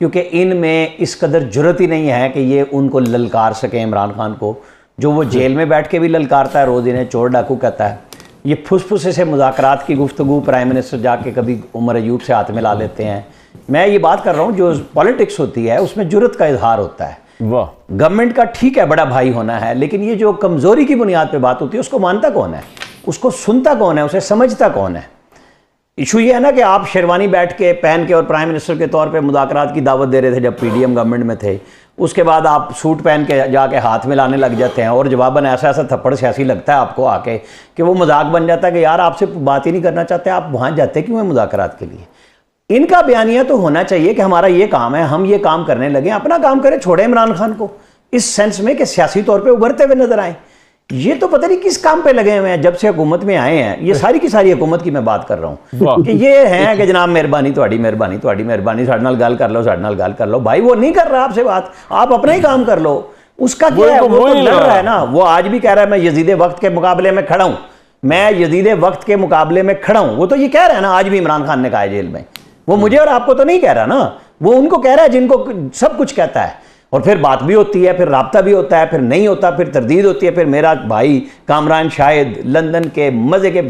क्योंकि इनमें इस कदर जुर्रत ही नहीं है कि ये उनको ललकार सके इमरान खान को, जो वो जेल में बैठ के भी ललकारता है, रोज़ इन्हें चोर डाकू कहता है। ये फुसफुसे से मुज़ाकरात की गुफ्तगू प्राइम मिनिस्टर जाके कभी उमर अयूब से हाथ मिला लेते हैं। मैं ये बात कर रहा हूँ, जो पॉलिटिक्स होती है उसमें जुर्रत का इजहार होता है। वाह, गवर्नमेंट का ठीक है बड़ा भाई होना है, लेकिन ये जो कमज़ोरी की बुनियाद पे बात होती है उसको मानता कौन है, उसको सुनता कौन है, उसे समझता कौन है। इशू ये है ना कि आप शेरवानी बैठ के पहन के और प्राइम मिनिस्टर के तौर पे मुज़ाकरात की दावत दे रहे थे जब पीडीएम गवर्नमेंट में थे, उसके बाद आप सूट पहन के जाके हाथ मिलाने लग जाते हैं और जवाबन ऐसा ऐसा थप्पड़ सियासी लगता है आपको आके कि वो मजाक बन जाता है कि यार आपसे बात ही नहीं करना चाहते, आप वहाँ जाते क्यों हैं मुज़ाकरात के लिए। इनका बयानिया तो होना चाहिए कि हमारा ये काम है, हम ये काम करने लगे, अपना काम करें, छोड़े इमरान खान को, इस सेंस में कि सियासी तौर पर उभरते हुए नजर आए। ये तो पता नहीं किस काम पे लगे हुए हैं जब से हुकूमत में आए हैं। ये सारी की सारी हुकूमत की मैं बात कर रहा हूँ कि ये है कि जनाब मेहरबानी, थोड़ी मेहरबानी, थोड़ी मेहरबानी, साढ़े नाल गल कर लो, साढ़े नाल गल कर लो। भाई वो नहीं कर रहा आपसे बात, आप अपना ही काम कर लो। उसका क्या है, वो तो लड़ रहा है ना। वो आज भी कह रहा है मैं यजीद वक्त के मुकाबले में खड़ा हूँ, मैं यजीद वक्त के मुकाबले में खड़ा हूँ। वो तो ये कह रहा है ना, आज भी इमरान खान ने कहा है जेल में। वो मुझे और आपको तो नहीं कह रहा ना, वो उनको कह रहा है जिनको सब कुछ कहता है। और फिर बात भी होती है, फिर राब्ता भी होता है, फिर नहीं होता, फिर तरदीद होती है। फिर मेरा भाई कामरान शाहिद लंदन के मज़े के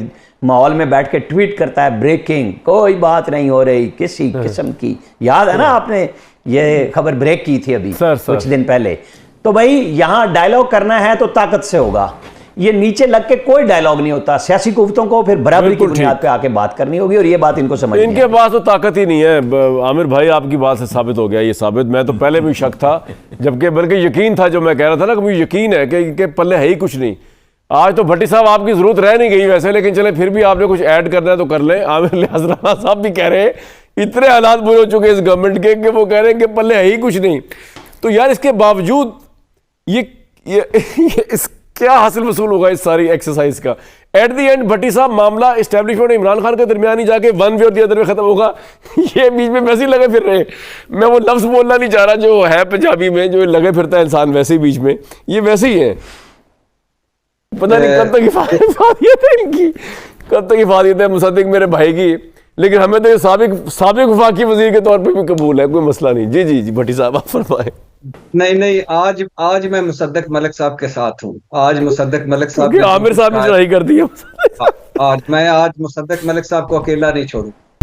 माहौल में बैठ के ट्वीट करता है, ब्रेकिंग, कोई बात नहीं हो रही किसी किस्म की। याद है ना, आपने ये खबर ब्रेक की थी अभी कुछ दिन पहले। तो भाई यहाँ डायलॉग करना है तो ताकत से होगा, ये नीचे लग के कोई डायलॉग नहीं होता। सियासी कुव्वतों को फिर बराबरी की बुनियाद पे आके बात करनी होगी, और ये बात इनको समझ इनके पास तो ताकत ही नहीं है। आमिर भाई आपकी बात से साबित हो गया ये साबित। मैं तो पहले भी शक था, जबकि बल्कि यकीन था, जो मैं कह रहा था ना कि मुझे यकीन है कि इनके पल्ले है ही कुछ नहीं। आज तो भट्टी साहब आपकी जरूरत रह नहीं गई वैसे, लेकिन चले फिर भी आपने कुछ ऐड करना है तो कर लें। आमिर लिहाज राणा साहब भी कह रहे हैं इतने हालात बुरे हो चुके इस गवर्नमेंट के कि वो कह रहे हैं कि पल्ले है ही कुछ नहीं। तो यार इसके बावजूद ये इस क्या हासिल वसूल होगा इस सारी एक्सरसाइज का। एट द एंड भट्टी साहब मामला एस्टेब्लिशमेंट इमरान खान के दरमियान ही जाके वन वे और दी अदर में खत्म होगा। ये बीच में वैसे ही लगे फिर रहे, मैं वो लफ्ज बोलना नहीं चाह रहा जो है पंजाबी में, जो लगे फिरता है इंसान वैसे ही बीच में, ये वैसे ही है। पता नहीं कब तक हिफाजत है इनकी, कब तक हिफाजत है मुसद्दिक मेरे भाई की। लेकिन हमें तो ये साबिक वफाकी वजीर के तौर पर भी कबूल है, कोई मसला नहीं। जी जी जी भट्टी साहब आप फरमाएं। नहीं, आज मैं मुसद्दक मलिक साहब के साथ हूँ। आज मुसद्दक मलिक साहब आमिर साहब ने चढ़ाई कर दी है। आज मुसद्दक मलिक साहब को अकेला नहीं छोड़ू।